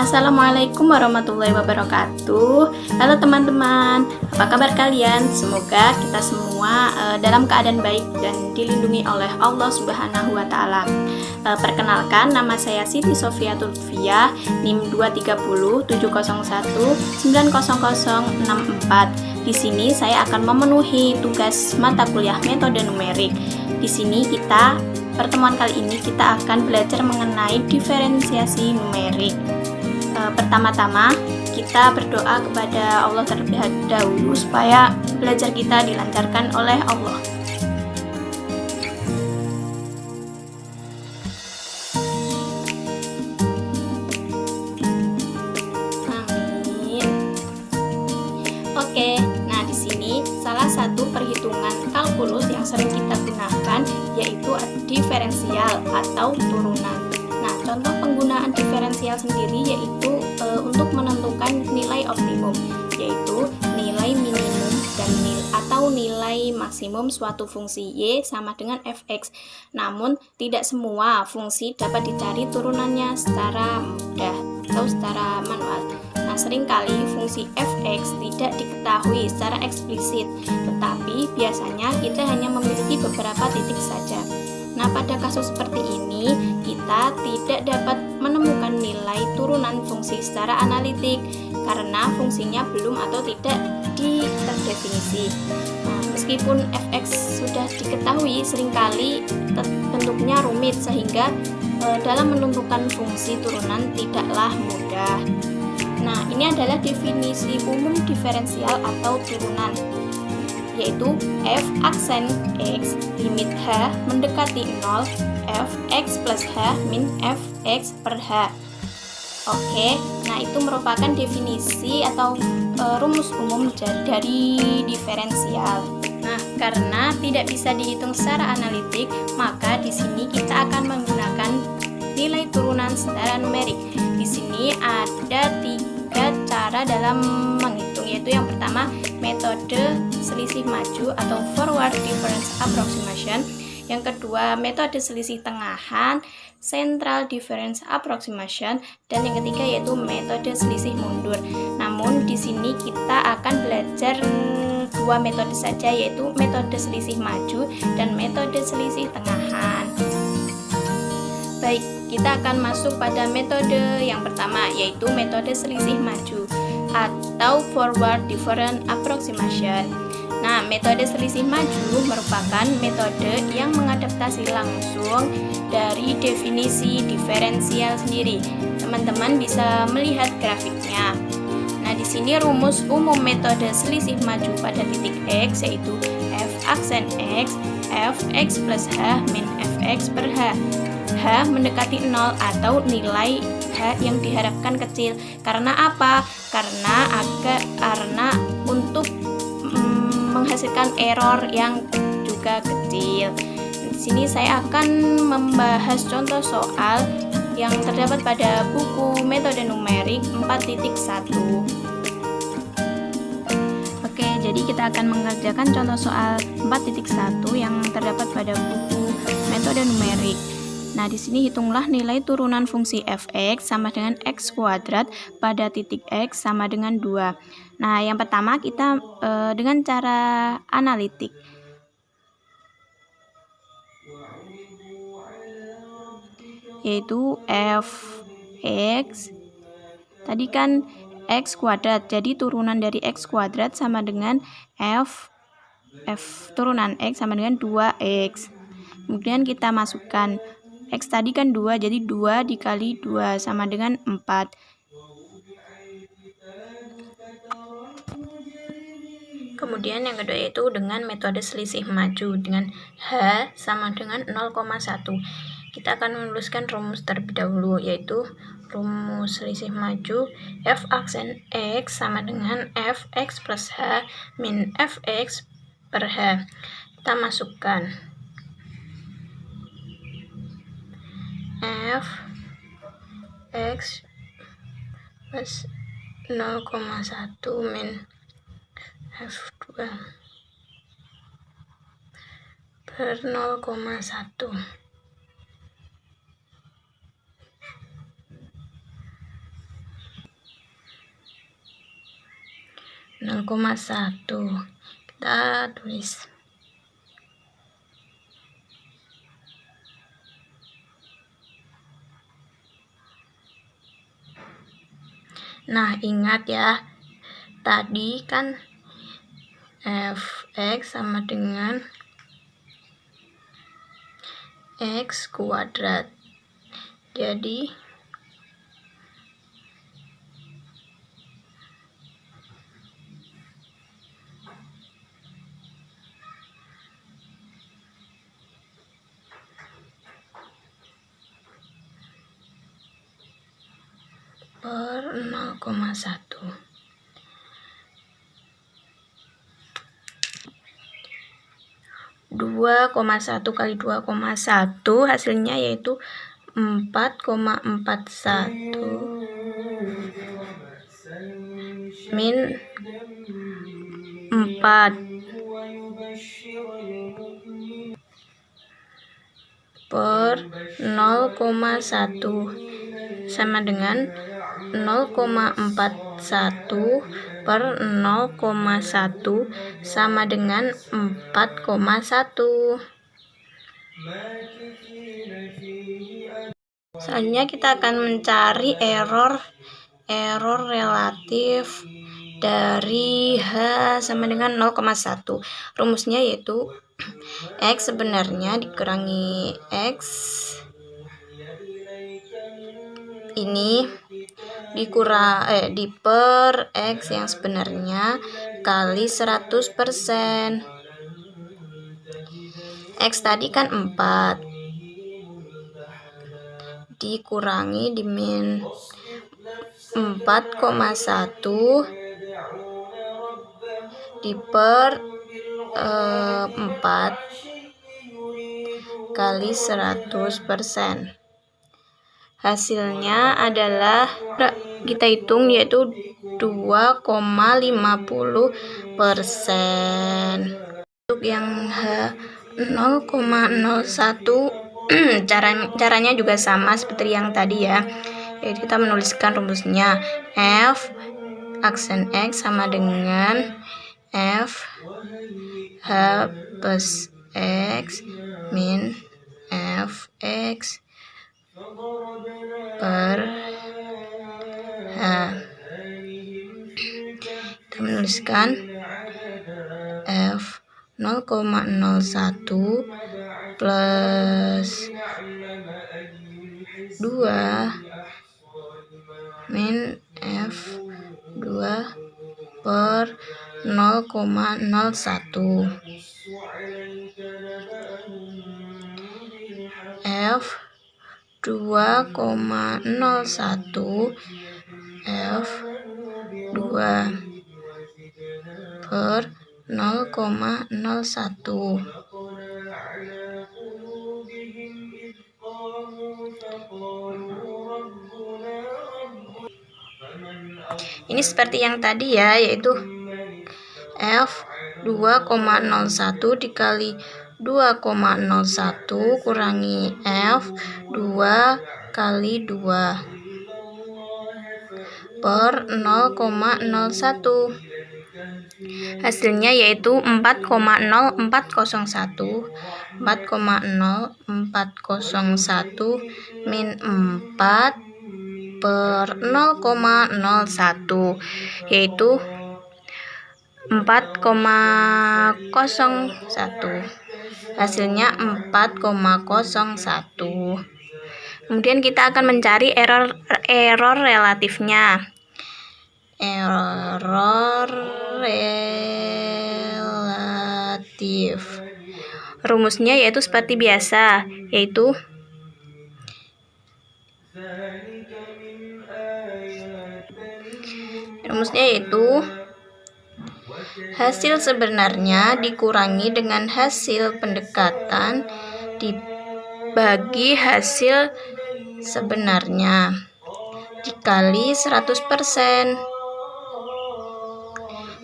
Assalamualaikum warahmatullahi wabarakatuh. Halo teman-teman, apa kabar kalian? Semoga kita semua dalam keadaan baik dan dilindungi oleh Allah Subhanahu wa Ta'ala. Perkenalkan, nama saya Siti Sofia Tulfia, NIM 23070090064. Di sini saya akan memenuhi tugas mata kuliah metode numerik. Di sini pertemuan kali ini kita akan belajar mengenai diferensiasi numerik. Pertama-tama kita berdoa kepada Allah terlebih dahulu supaya belajar kita dilancarkan oleh Allah. Amin. Oke, nah di sini salah satu perhitungan kalkulus yang sering kita gunakan yaitu diferensial atau turunan. Nah, contoh penggunaan diferensial sendiri yaitu untuk menentukan nilai optimum, yaitu nilai minimum dan nilai maksimum suatu fungsi y sama dengan fx. Namun, tidak semua fungsi dapat dicari turunannya secara mudah atau secara manual. Nah, seringkali fungsi fx tidak diketahui secara eksplisit, tetapi biasanya kita hanya memiliki beberapa titik saja. Nah, pada kasus seperti ini, kita tidak dapat menemukan nilai turunan fungsi secara analitik karena fungsinya belum atau tidak terdefinisi. Nah, meskipun fx sudah diketahui, seringkali bentuknya rumit sehingga dalam menentukan fungsi turunan tidaklah mudah. Nah, ini adalah definisi umum diferensial atau turunan, yaitu f aksen x limit h mendekati 0 fx plus h min fx per h. Oke, nah itu merupakan definisi atau rumus umum dari diferensial. Nah, karena tidak bisa dihitung secara analitik, maka di sini kita akan menggunakan nilai turunan secara numerik. Di sini ada 3 cara dalam menghitung, yaitu yang pertama metode selisih maju atau forward difference approximation, yang kedua metode selisih tengahan central difference approximation, dan yang ketiga yaitu metode selisih mundur. Namun di sini kita akan belajar 2 metode saja, yaitu metode selisih maju dan metode selisih tengahan. Baik, kita akan masuk pada metode yang pertama, yaitu metode selisih maju atau forward difference approximation. Nah, metode selisih maju merupakan metode yang mengadaptasi langsung dari definisi diferensial sendiri. Teman-teman bisa melihat grafiknya. Nah, di sini rumus umum metode selisih maju pada titik x yaitu f aksen x fx plus h min fx per h. H mendekati 0 atau nilai H yang diharapkan kecil. Karena apa? Karena untuk menghasilkan error yang juga kecil. Di sini saya akan membahas contoh soal yang terdapat pada buku metode numerik 4.1. Oke, jadi kita akan mengerjakan contoh soal 4.1 yang terdapat pada buku metode numerik. Nah, di sini hitunglah nilai turunan fungsi fx sama dengan x kuadrat pada titik x sama dengan 2. Nah, yang pertama kita dengan cara analitik. Yaitu fx tadi kan x kuadrat, jadi turunan dari x kuadrat sama dengan f turunan x sama dengan 2x. Kemudian kita masukkan x tadi kan 2, jadi 2 dikali 2 sama dengan 4. Kemudian yang kedua yaitu dengan metode selisih maju dengan H sama dengan 0,1. Kita akan menuliskan rumus terlebih dahulu, yaitu rumus selisih maju f aksen x sama dengan fx plus h min fx per h. Kita masukkan f x plus 0,1 min f2 per 0,1. 0,1. Kita tulis. Nah, ingat ya, tadi kan fx sama dengan x kuadrat. Jadi per 0,1. Dua koma satu kali 2,1 hasilnya yaitu 4,41 min 4 per 0,1 sama dengan 0,41 per 0,1 sama dengan 4,1. Selanjutnya kita akan mencari error relatif dari H sama dengan 0,1. Rumusnya yaitu X sebenarnya dikurangi X ini per X yang sebenarnya kali 100%. X tadi kan 4 dikurangi di min 4,1 di per 4 kali 100%. Hasilnya adalah kita hitung yaitu 2,50%. Untuk yang H 0,01 caranya juga sama seperti yang tadi ya, yaitu kita menuliskan rumusnya F aksen X sama dengan F H plus X min Fx per H. Kita menuliskan F 0,01 plus 2 min F 2 per 0,01 F 2,01 F 2 per 0,01. Ini seperti yang tadi ya, yaitu F 2,01 dikali 2,01 kurangi F 2 kali 2 per 0,01. Hasilnya yaitu 4,0401 min 4 per 0,01 yaitu 4,01. Hasilnya 4,01. Kemudian kita akan mencari error relatifnya. Error relatif. Rumusnya yaitu seperti biasa, yaitu hasil sebenarnya dikurangi dengan hasil pendekatan dibagi hasil sebenarnya dikali 100%.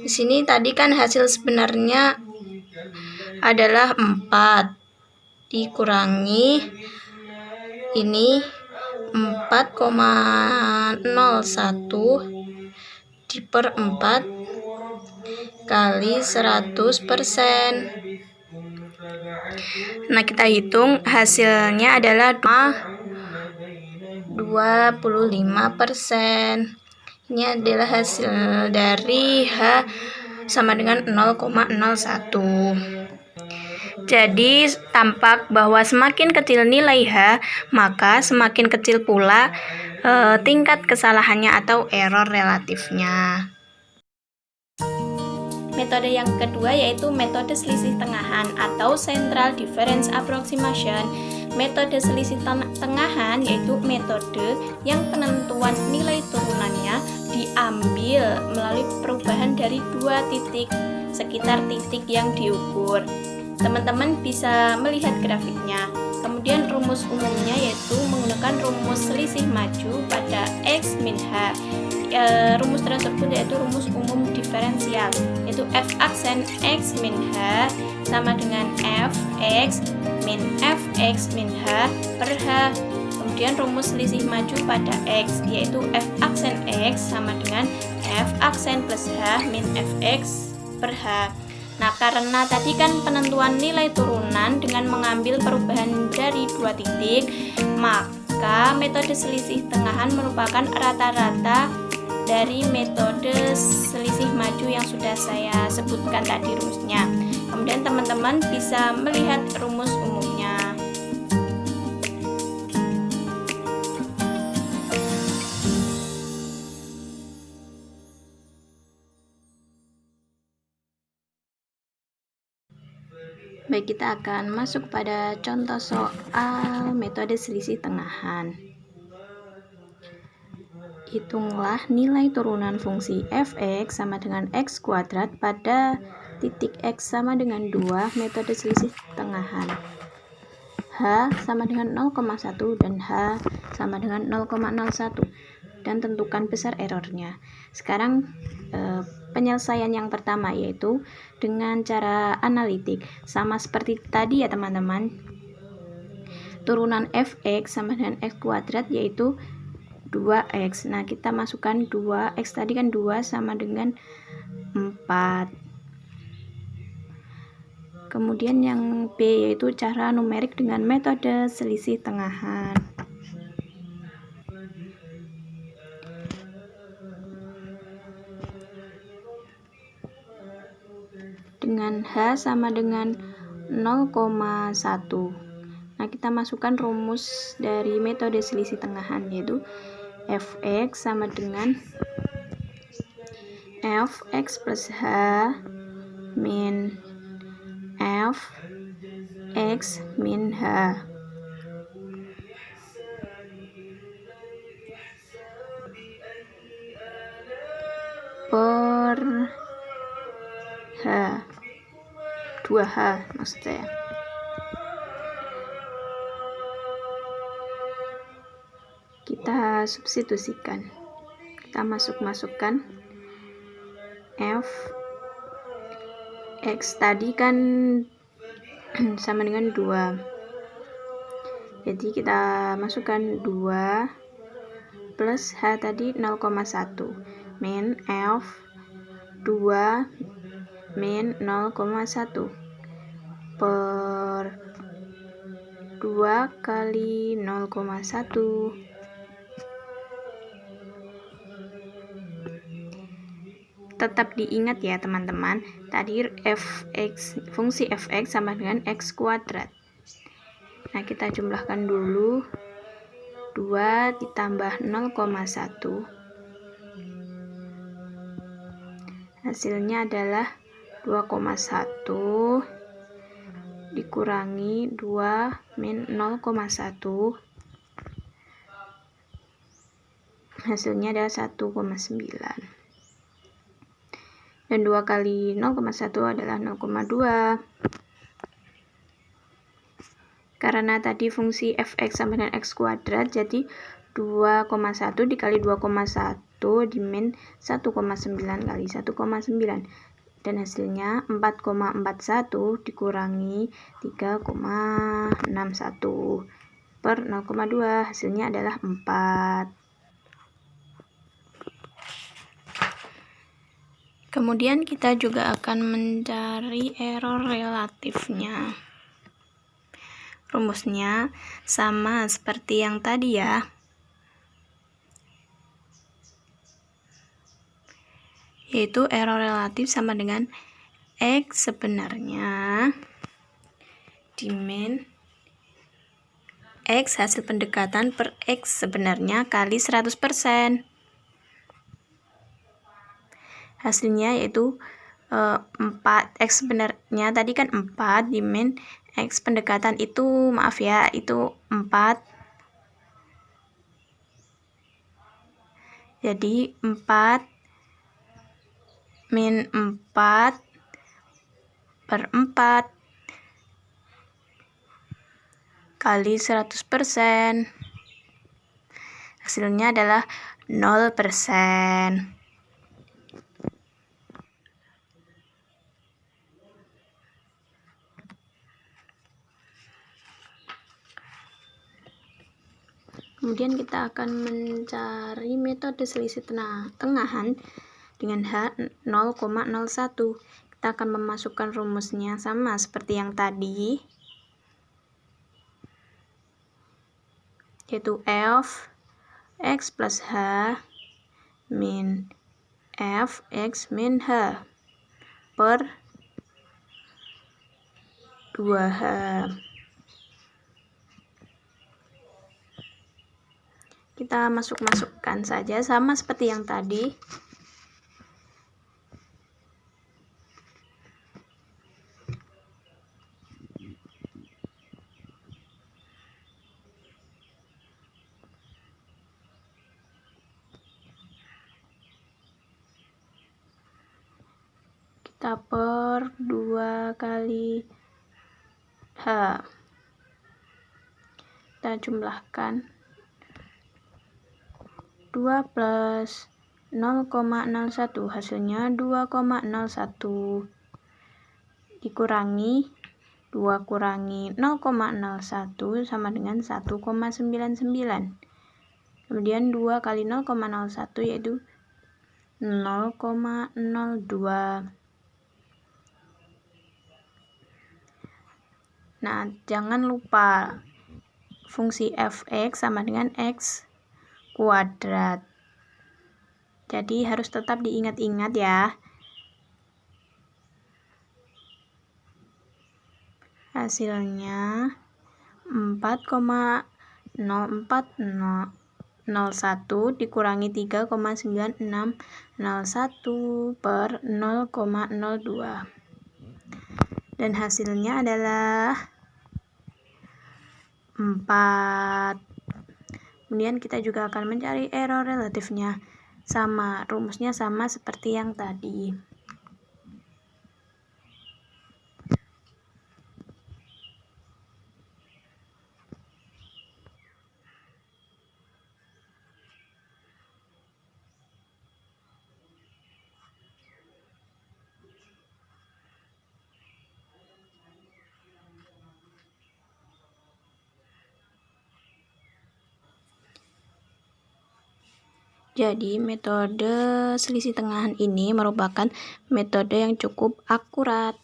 Di sini tadi kan hasil sebenarnya adalah 4 dikurangi ini 4,01 di per 4 kali 100%. Nah, kita hitung hasilnya adalah 25%. Ini adalah hasil dari H sama dengan 0,01. Jadi tampak bahwa semakin kecil nilai H, maka semakin kecil pula tingkat kesalahannya atau error relatifnya. Metode yang kedua yaitu metode selisih tengahan atau central difference approximation. Metode selisih tengahan yaitu metode yang penentuan nilai turunannya diambil melalui perubahan dari dua titik sekitar titik yang diukur. Teman-teman bisa melihat grafiknya. Kemudian rumus umumnya yaitu menggunakan rumus selisih maju pada X min H. Rumus tersebut yaitu rumus umum diferensial, yaitu f aksen X min H sama dengan Fx min H per H. Kemudian rumus selisih maju pada X yaitu f aksen X sama dengan f aksen plus H min Fx per H. Nah, karena tadi kan penentuan nilai turunan dengan mengambil perubahan dari dua titik, maka metode selisih tengahan merupakan rata-rata dari metode selisih maju yang sudah saya sebutkan tadi rumusnya. Kemudian teman-teman bisa melihat rumus umumnya. Baik, kita akan masuk pada contoh soal metode selisih tengahan. Hitunglah nilai turunan fungsi fx sama dengan x kuadrat pada titik x sama dengan 2 metode selisih tengahan. H sama dengan 0,1 dan H sama dengan 0,01 dan tentukan besar errornya. Sekarang penyelesaian yang pertama yaitu dengan cara analitik, sama seperti tadi ya teman-teman. Turunan fx sama dengan x kuadrat yaitu 2x. Nah, kita masukkan 2x tadi kan 2 sama dengan 4. Kemudian yang B yaitu cara numerik dengan metode selisih tengahan. Dengan H sama dengan 0,1. Nah, kita masukkan rumus dari metode selisih tengahan yaitu fx sama dengan fx plus H min fx min H per H 2H maksudnya. Kita substitusikan, kita masukkan f x tadi kan sama dengan 2, jadi kita masukkan 2 plus H tadi 0,1 min f 2 min 0,1 per 2 kali 0,1. Tetap diingat ya teman-teman, tadi fungsi fx sama dengan x kuadrat. Nah, kita jumlahkan dulu. 2 ditambah 0,1 hasilnya adalah 2,1 dikurangi 2 min 0,1 hasilnya adalah 1,9. Dan 2 kali 0,1 adalah 0,2. Karena tadi fungsi fx sama dengan x kuadrat, jadi 2,1 dikali 2,1 dimin 1,9 kali 1,9. Dan hasilnya 4,41 dikurangi 3,61 per 0,2. Hasilnya adalah 4. Kemudian kita juga akan mencari error relatifnya. Rumusnya sama seperti yang tadi ya, yaitu error relatif sama dengan X sebenarnya dimin X hasil pendekatan per X sebenarnya kali 100%. Hasilnya yaitu 4. X sebenarnya tadi kan 4 dimin X pendekatan itu, maaf ya, itu 4. Jadi 4 min 4 per 4 kali 100%. Hasilnya adalah 0%. Kemudian kita akan mencari metode selisih tengahan dengan H 0,01. Kita akan memasukkan rumusnya sama seperti yang tadi, yaitu F X plus H min F X min H per 2H. Kita masukkan saja sama seperti yang tadi. Kita per 2 kali H. Kita jumlahkan 2 plus 0,01 hasilnya 2,01 dikurangi 2 kurangi 0,01 sama dengan 1,99. Kemudian 2 kali 0,01 yaitu 0,02. Nah, jangan lupa fungsi f(x) sama dengan x kuadrat. Jadi harus tetap diingat-ingat ya. Hasilnya 4,0401 dikurangi 3,9601 per 0,02. Dan hasilnya adalah 4. Kemudian kita juga akan mencari error relatifnya. Sama, rumusnya sama seperti yang tadi. Jadi metode selisih tengahan ini merupakan metode yang cukup akurat.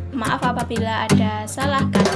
Maaf apabila ada salah kata